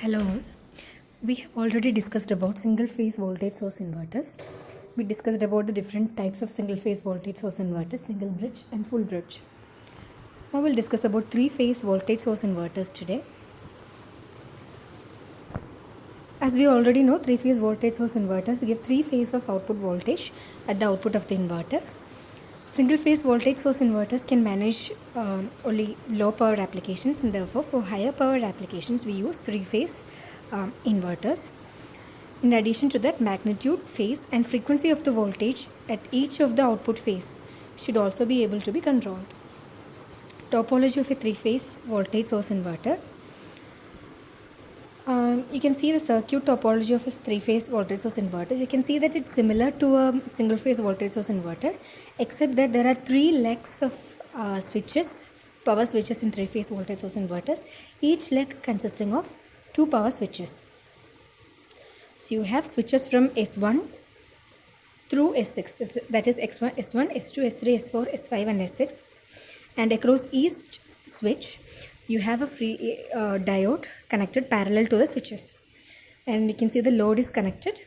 Hello. We have already discussed about single phase voltage source inverters. We discussed about the different types of single phase voltage source inverters, single bridge and full bridge. Now we'll discuss about three phase voltage source inverters today. As we already know, three phase voltage source inverters give three phase of output voltage at the output of the inverter. Single phase voltage source inverters can manage only low power applications, and therefore for higher power applications we use three phase inverters. In addition to that, magnitude, phase and frequency of the voltage at each of the output phase should also be able to be controlled. Topology of a three phase voltage source inverter. You can see the circuit topology of a three-phase voltage source inverter. You can see that it's similar to a single-phase voltage source inverter, except that there are three legs of switches, power switches in three-phase voltage source inverters, each leg consisting of two power switches. So you have switches from S1 through S6, that is S1, S2, S3, S4, S5 and S6, and across each switch you have a free diode connected parallel to the switches, and you can see the load is connected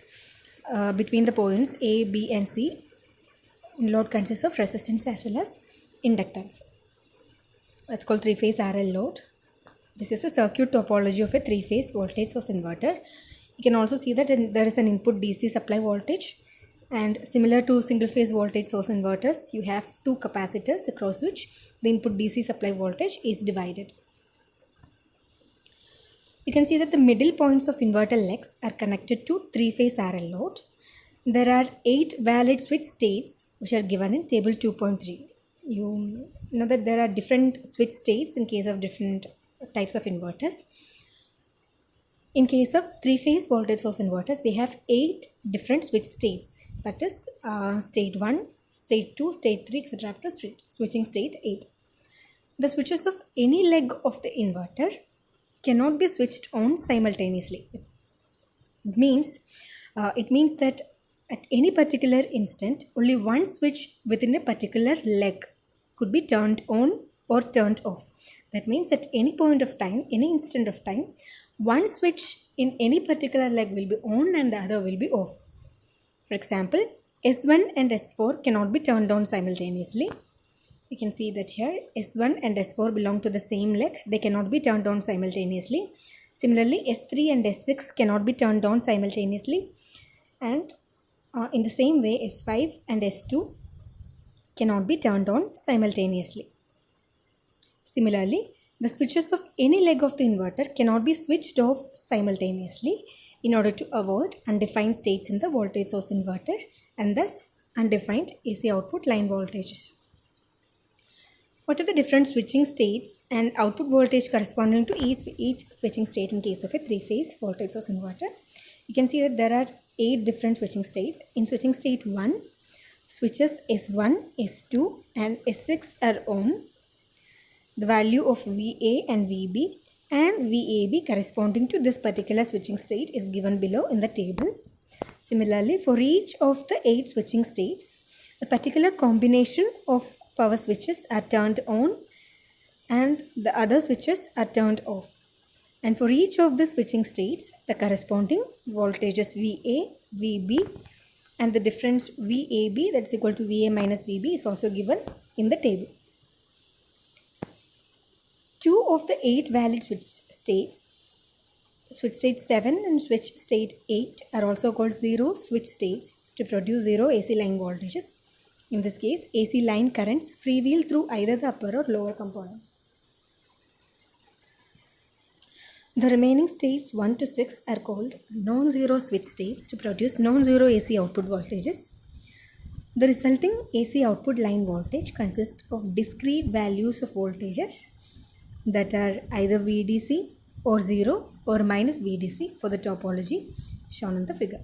between the points A, B and C. Load consists of resistance as well as inductance. It's called three-phase RL load. This is the circuit topology of a three-phase voltage source inverter. You can also see that there is an input DC supply voltage, and similar to single-phase voltage source inverters, you have two capacitors across which the input DC supply voltage is divided. You can see that the middle points of inverter legs are connected to three-phase RL load. There are 8 valid switch states which are given in table 2.3. You know that there are different switch states in case of different types of inverters. In case of three-phase voltage source inverters, we have 8 different switch states. That is state 1, state 2, state 3, etc. up to switching state 8. The switches of any leg of the inverter cannot be switched on simultaneously. It means that at any particular instant, only one switch within a particular leg could be turned on or turned off. That means at any point of time, any instant of time, one switch in any particular leg will be on and the other will be off. For example, S1 and S4 cannot be turned on simultaneously. You can see that here S1 and S4 belong to the same leg. They cannot be turned on simultaneously. Similarly, S3 and S6 cannot be turned on simultaneously. And in the same way, S5 and S2 cannot be turned on simultaneously. Similarly, the switches of any leg of the inverter cannot be switched off simultaneously in order to avoid undefined states in the voltage source inverter and thus undefined AC output line voltages. What are the different switching states and output voltage corresponding to each switching state in case of a three-phase voltage source inverter? You can see that there are 8 different switching states. In switching state 1, switches S1, S2 and S6 are on. The value of VA and VB and VAB corresponding to this particular switching state is given below in the table. Similarly, for each of the 8 switching states, a particular combination of power switches are turned on and the other switches are turned off. And for each of the switching states, the corresponding voltages VA, VB and the difference VAB, that's equal to VA minus VB, is also given in the table. 2 of the 8 valid switch states, switch state 7 and switch state 8, are also called zero switch states to produce zero AC line voltages. In this case, AC line currents freewheel through either the upper or lower components. The remaining states 1 to 6 are called non-zero switch states to produce non-zero AC output voltages. The resulting AC output line voltage consists of discrete values of voltages that are either VDC or 0 or minus VDC for the topology shown in the figure.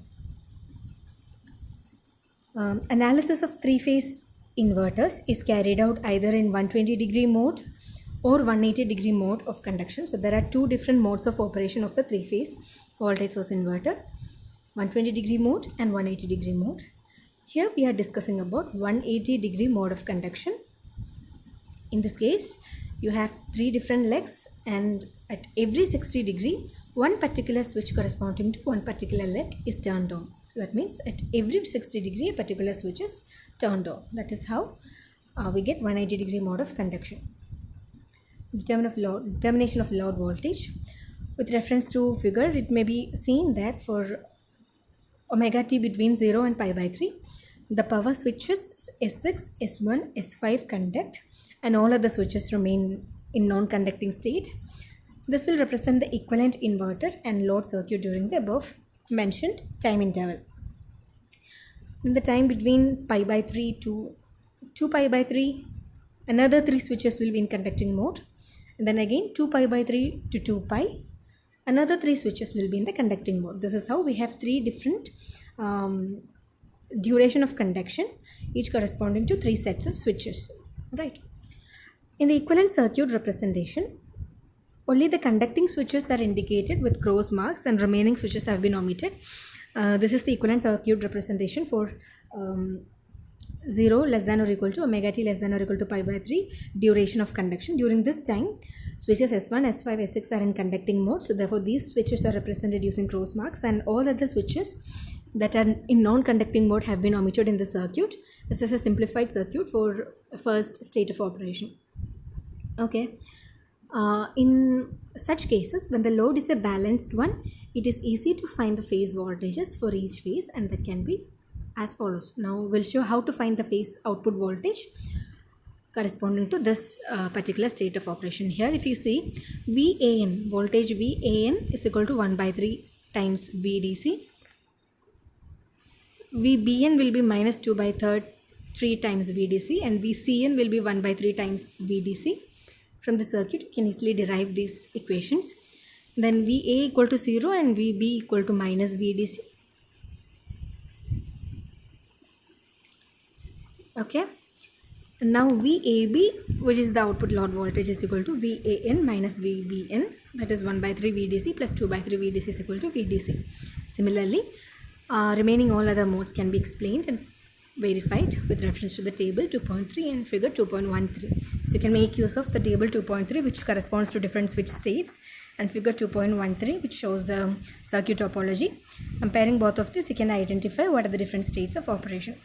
Analysis of three-phase inverters is carried out either in 120-degree mode or 180-degree mode of conduction. So there are 2 different modes of operation of the three-phase voltage source inverter, 120-degree mode and 180-degree mode. Here we are discussing about 180-degree mode of conduction. In this case, you have 3 different legs, and at every 60 degree one particular switch corresponding to one particular leg is turned on. So that means at every 60 degree a particular switch is turned on. That is how we get 180 degree mode of conduction. Determination of load voltage. With reference to figure, it may be seen that for omega t between 0 and pi by 3, the power switches S6, S1, S5 conduct and all other switches remain in non-conducting state. This will represent the equivalent inverter and load circuit during the above mentioned time interval. In the time between pi by 3 to 2 pi by 3, another 3 switches will be in conducting mode. And then again 2 pi by 3 to 2 pi, another 3 switches will be in the conducting mode. This is how we have 3 different duration of conduction, each corresponding to 3 sets of switches. Right. In the equivalent circuit representation, only the conducting switches are indicated with cross marks and remaining switches have been omitted. This is the equivalent circuit representation for 0 less than or equal to omega t less than or equal to pi by 3 duration of conduction. During this time, switches S1, S5, S6 are in conducting mode. So therefore, these switches are represented using cross marks and all other switches that are in non-conducting mode have been omitted in the circuit. This is a simplified circuit for first state of operation. Okay. In such cases, when the load is a balanced one, it is easy to find the phase voltages for each phase, and that can be as follows. Now we'll show how to find the phase output voltage corresponding to this particular state of operation. Here if you see VAN, voltage VAN is equal to 1 by 3 times VDC. VBN will be minus 2 by 3 times VDC, and VCN will be 1 by 3 times VDC. From the circuit you can easily derive these equations. Then VA equal to 0 and VB equal to minus VDC. Okay. Now VAB, which is the output load voltage, is equal to VAN minus VBN, that is 1 by 3 VDC plus 2 by 3 VDC is equal to VDC. Similarly, remaining all other modes can be explained and verified with reference to the table 2.3 and figure 2.13. So you can make use of the table 2.3, which corresponds to different switch states, and figure 2.13, which shows the circuit topology. Comparing both of these, you can identify what are the different states of operation.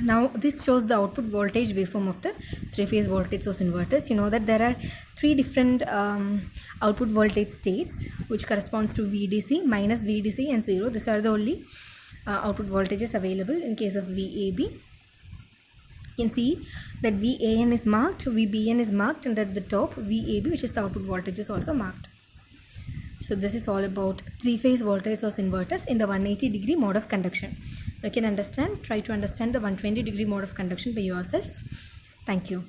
Now this shows the output voltage waveform of the 3-phase voltage source inverters. You know that there are 3 different output voltage states, which corresponds to VDC, minus VDC and 0. These are the only output voltages available in case of VAB. You can see that VAN is marked, VBN is marked, and at the top VAB, which is the output voltage, is also marked. So this is all about 3-phase voltage source inverters in the 180 degree mode of conduction. You can try to understand the 120 degree mode of conduction by yourself. Thank you.